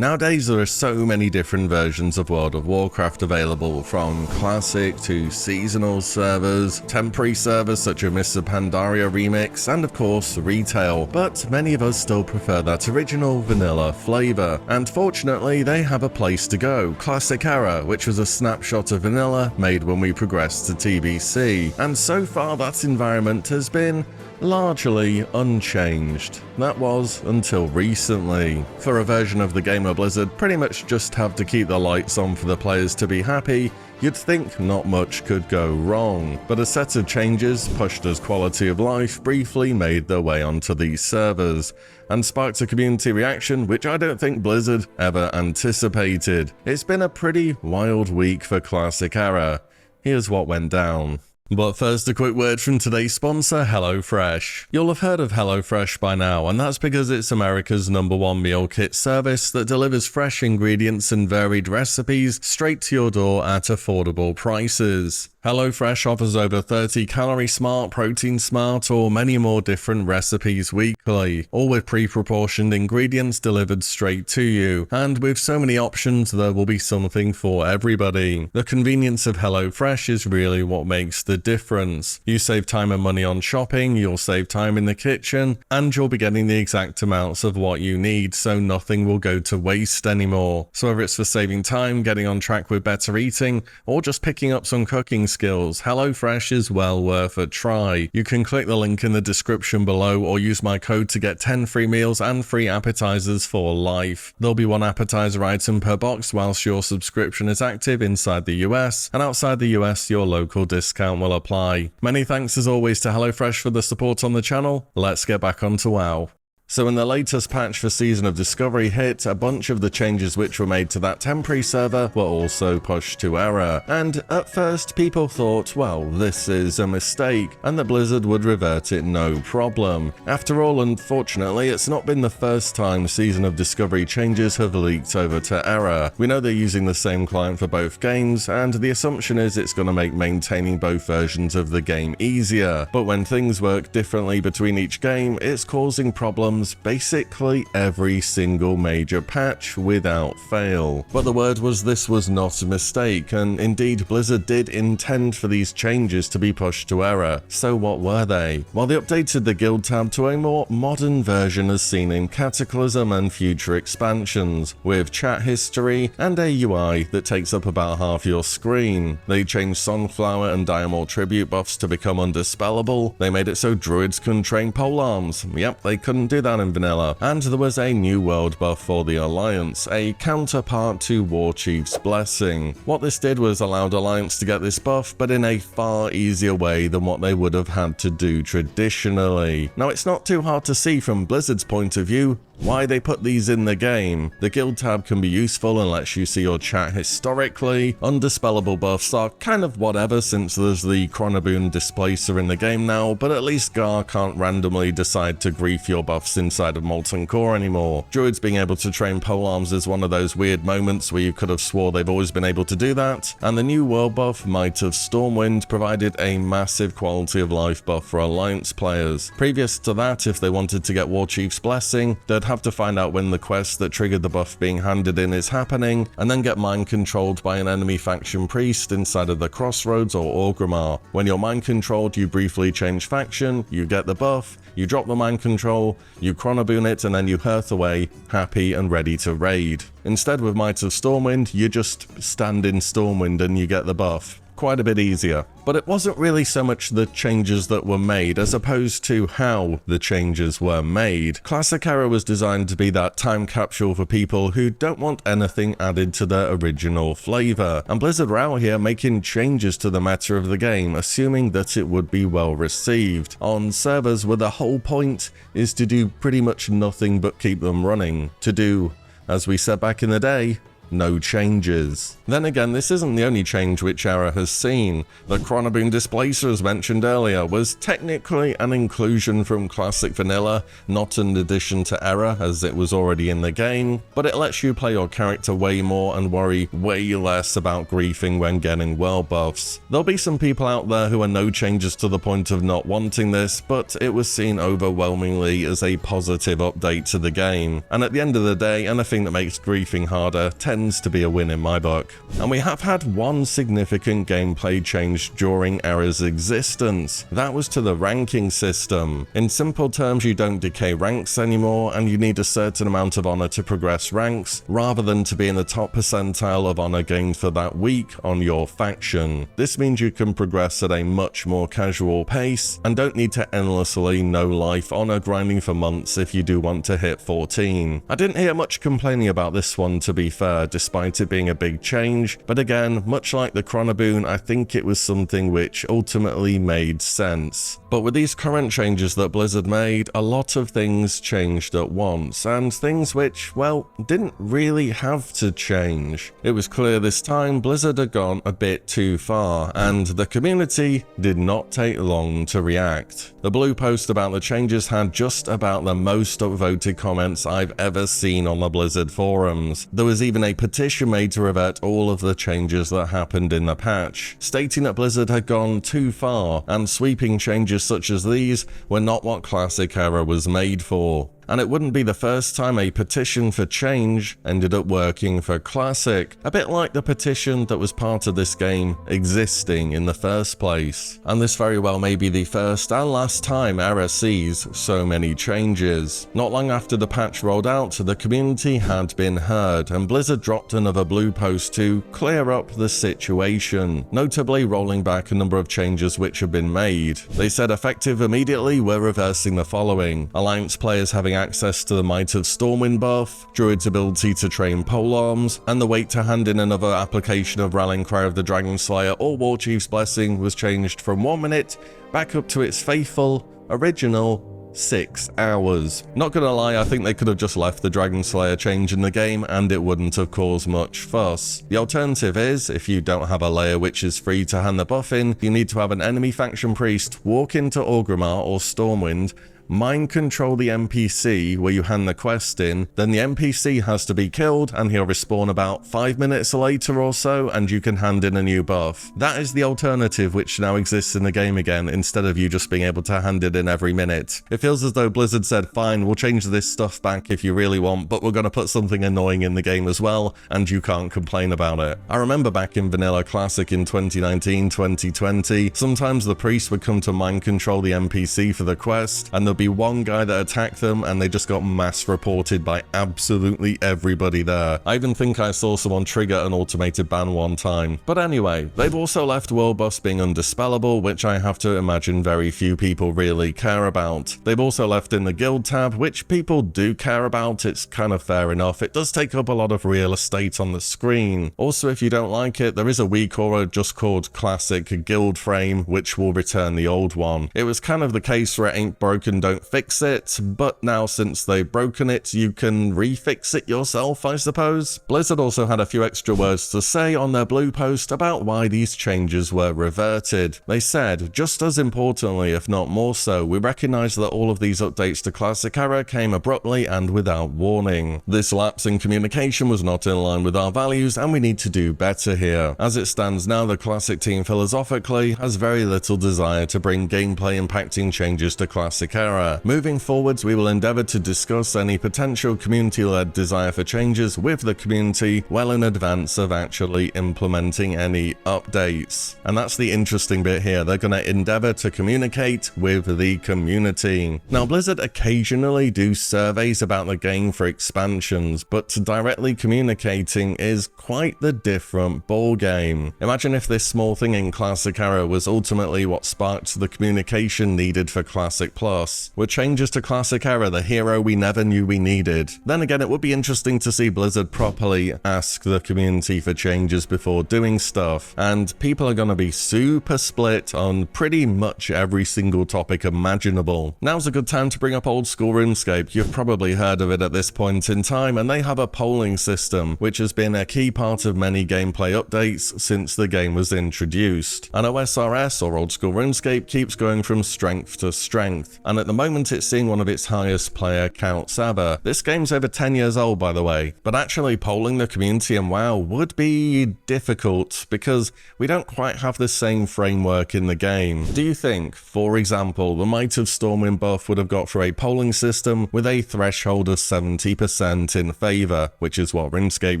Nowadays there are so many different versions of World of Warcraft available, from classic to seasonal servers, temporary servers such as Mr. Pandaria Remix, and of course retail, but many of us still prefer that original vanilla flavor, and fortunately they have a place to go: Classic Era, which was a snapshot of vanilla made when we progressed to TBC, and so far that environment has been largely unchanged. That was until recently. For a version of the game where Blizzard pretty much just have to keep the lights on for the players to be happy, you'd think not much could go wrong. But a set of changes pushed as quality of life briefly made their way onto these servers, and sparked a community reaction which I don't think Blizzard ever anticipated. It's been a pretty wild week for Classic Era. Here's what went down. But first, a quick word from today's sponsor, HelloFresh. You'll have heard of HelloFresh by now, and that's because it's America's #1 meal kit service that delivers fresh ingredients and varied recipes straight to your door at affordable prices. HelloFresh offers over 30 Calorie Smart, Protein Smart, or many more different recipes weekly, all with pre-proportioned ingredients delivered straight to you. And with so many options, there will be something for everybody. The convenience of HelloFresh is really what makes the difference. You save time and money on shopping, you'll save time in the kitchen, and you'll be getting the exact amounts of what you need, so nothing will go to waste anymore. So whether it's for saving time, getting on track with better eating, or just picking up some cooking skills, HelloFresh is well worth a try. You can click the link in the description below or use my code to get 10 free meals and free appetizers for life. There'll be one appetizer item per box whilst your subscription is active inside the US, and outside the US your local discount will apply. Many thanks as always to HelloFresh for the support on the channel. Let's get back onto WoW. So when the latest patch for Season of Discovery hit, a bunch of the changes which were made to that temporary server were also pushed to error, and at first people thought, well, this is a mistake, and that Blizzard would revert it no problem. After all, unfortunately, it's not been the first time Season of Discovery changes have leaked over to error. We know they're using the same client for both games, and the assumption is it's going to make maintaining both versions of the game easier, but when things work differently between each game, it's causing problems basically every single major patch without fail. But the word was this was not a mistake, and indeed Blizzard did intend for these changes to be pushed to error. So what were they? Well, they updated the guild tab to a more modern version as seen in Cataclysm and future expansions, with chat history and a UI that takes up about half your screen. They changed Sunflower and Diamond tribute buffs to become undispellable. They made it so druids couldn't train polearms. Yep, they couldn't do that in vanilla. And there was a new world buff for the Alliance, a counterpart to Warchief's Blessing. What this did was allowed Alliance to get this buff, but in a far easier way than what they would have had to do traditionally. Now, it's not too hard to see from Blizzard's point of view why they put these in the game. The guild tab can be useful and lets you see your chat historically. Undispellable buffs are kind of whatever since there's the Chronoboon Displacer in the game now, but at least Gar can't randomly decide to grief your buffs inside of Molten Core anymore. Druids being able to train polearms is one of those weird moments where you could have swore they've always been able to do that, and the new world buff, Might of Stormwind, provided a massive quality of life buff for Alliance players. Previous to that, if they wanted to get Warchief's Blessing, they'd have to find out when the quest that triggered the buff being handed in is happening, and then get mind controlled by an enemy faction priest inside of the Crossroads or Orgrimmar. When you're mind controlled, you briefly change faction, you get the buff, you drop the mind control, you chronoboon it, and then you hearth away, happy and ready to raid. Instead, with Might of Stormwind, you just stand in Stormwind and you get the buff. Quite a bit easier. But it wasn't really so much the changes that were made as opposed to how the changes were made. Classic Era was designed to be that time capsule for people who don't want anything added to their original flavor, and Blizzard were out here making changes to the meta of the game, assuming that it would be well received, on servers where the whole point is to do pretty much nothing but keep them running, to do, as we said back in the day, no changes. Then again, this isn't the only change which Era has seen. The Chronoboon Displacer, as mentioned earlier, was technically an inclusion from Classic Vanilla, not an addition to Era as it was already in the game, but it lets you play your character way more and worry way less about griefing when getting world buffs. There'll be some people out there who are no changes to the point of not wanting this, but it was seen overwhelmingly as a positive update to the game, and at the end of the day, anything that makes griefing harder tends to be a win in my book. And we have had one significant gameplay change during Era's existence. That was to the ranking system. In simple terms, you don't decay ranks anymore, and you need a certain amount of honor to progress ranks, rather than to be in the top percentile of honor gained for that week on your faction. This means you can progress at a much more casual pace, and don't need to endlessly no-life honor grinding for months if you do want to hit 14. I didn't hear much complaining about this one, to be fair, despite it being a big change, but again, much like the Chronoboon, I think it was something which ultimately made sense. But with these current changes that Blizzard made, a lot of things changed at once, and things which, well, didn't really have to change. It was clear this time Blizzard had gone a bit too far, and the community did not take long to react. The blue post about the changes had just about the most upvoted comments I've ever seen on the Blizzard forums. There was even a petition made to revert all of the changes that happened in the patch, stating that Blizzard had gone too far, and sweeping changes such as these were not what Classic Era was made for. And it wouldn't be the first time a petition for change ended up working for Classic, a bit like the petition that was part of this game existing in the first place. And this very well may be the first and last time Era sees so many changes. Not long after the patch rolled out, the community had been heard, and Blizzard dropped another blue post to clear up the situation, notably rolling back a number of changes which had been made. They said effective immediately, we're reversing the following: Alliance players having access to the Might of Stormwind buff, Druid's ability to train polearms, and the wait to hand in another application of Rallying Cry of the Dragon Slayer or Warchief's Blessing was changed from 1 minute back up to its faithful, original 6 hours. Not gonna lie, I think they could have just left the Dragon Slayer change in the game and it wouldn't have caused much fuss. The alternative is, if you don't have a layer which is free to hand the buff in, you need to have an enemy faction priest walk into Orgrimmar or Stormwind, mind control the NPC where you hand the quest in, then the NPC has to be killed and he'll respawn about 5 minutes later or so and you can hand in a new buff. That is the alternative which now exists in the game again, instead of you just being able to hand it in every minute. It feels as though Blizzard said, fine, we'll change this stuff back if you really want, but we're going to put something annoying in the game as well, and you can't complain about it. I remember back in Vanilla Classic in 2019-2020, sometimes the priest would come to mind control the NPC for the quest, and there'd be one guy that attacked them and they just got mass reported by absolutely everybody there. I even think I saw someone trigger an automated ban one time. But anyway, they've also left world buffs being undispellable, which I have to imagine very few people really care about. They've also left in the guild tab, which people do care about. It's kind of fair enough. It does take up a lot of real estate on the screen. Also, if you don't like it, there is a weak aura just called Classic Guild Frame, which will return the old one. It was kind of the case where it ain't broken, don't fix it, but now since they've broken it, you can refix it yourself, I suppose. Blizzard also had a few extra words to say on their blue post about why these changes were reverted. They said, just as importantly, if not more so, we recognize that all of these updates to Classic Era came abruptly and without warning. This lapse in communication was not in line with our values and we need to do better here. As it stands now, the Classic team philosophically has very little desire to bring gameplay impacting changes to Classic Era. Moving forwards, we will endeavor to discuss any potential community-led desire for changes with the community well in advance of actually implementing any updates. And that's the interesting bit here. They're going to endeavor to communicate with the community. Now, Blizzard occasionally do surveys about the game for expansions, but directly communicating is quite the different ballgame. Imagine if this small thing in Classic Era was ultimately what sparked the communication needed for Classic Plus. this? Were changes to Classic Era the hero we never knew we needed? Then again, it would be interesting to see Blizzard properly ask the community for changes before doing stuff, and people are gonna be super split on pretty much every single topic imaginable. Now's a good time to bring up old school RuneScape. You've probably heard of it at this point in time, and they have a polling system, which has been a key part of many gameplay updates since the game was introduced. And OSRS, or old school RuneScape, keeps going from strength to strength, and at the moment it's seeing one of its highest player counts ever. This game's over 10 years old, by the way, but actually polling the community in WoW would be difficult because we don't quite have the same framework in the game. Do you think, for example, the Might of Stormwind buff would have got through a polling system with a threshold of 70% in favor, which is what RuneScape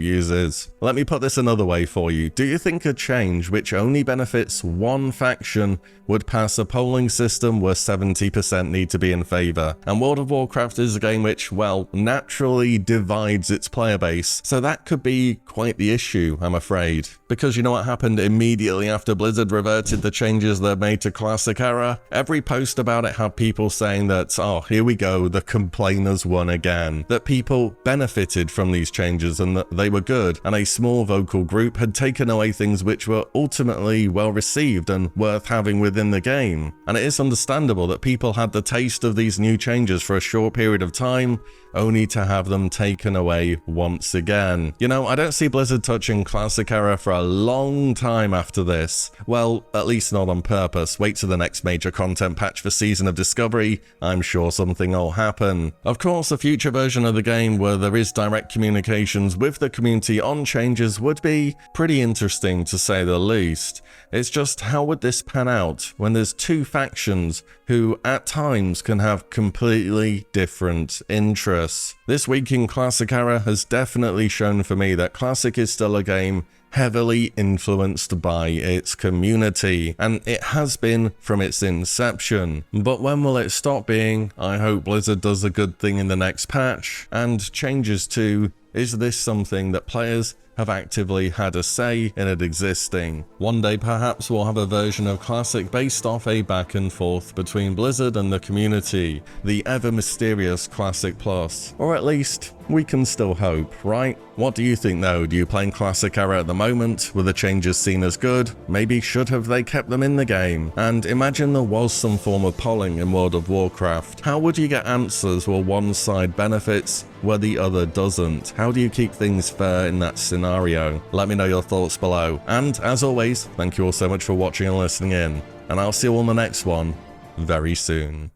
uses? Let me put this another way for you. Do you think a change which only benefits one faction would pass a polling system where 70% need to be in favor? And World of Warcraft is a game which, well, naturally divides its player base, so that could be quite the issue, I'm afraid. Because you know what happened immediately after Blizzard reverted the changes they made to Classic Era? Every post about it had people saying that, oh, here we go, the complainers won again. That people benefited from these changes and that they were good, and a small vocal group had taken away things which were ultimately well received and worth having within the game. And it is understandable that people had the taste of these new changes for a short period of time, only to have them taken away once again. You know, I don't see Blizzard touching Classic Era for a long time after this. Well, at least not on purpose. Wait till the next major content patch for Season of Discovery, I'm sure something will happen. Of course, a future version of the game where there is direct communications with the community on changes would be pretty interesting, to say the least. It's just, how would this pan out when there's two factions who at times can have completely different interests? This week in Classic Era has definitely shown for me that Classic is still a game heavily influenced by its community, and it has been from its inception. But when will it stop being? I hope Blizzard does a good thing in the next patch and changes to, is this something that players have actively had a say in it existing? One day perhaps we'll have a version of Classic based off a back and forth between Blizzard and the community, the ever mysterious Classic Plus. Or at least we can still hope, right? What do you think though? Do you play in Classic Era at the moment? Were the changes seen as good? Maybe should have they kept them in the game? And imagine there was some form of polling in World of Warcraft. How would you get answers where one side benefits where the other doesn't? How do you keep things fair in that scenario? Let me know your thoughts below. And as always, thank you all so much for watching and listening in, and I'll see you on the next one very soon.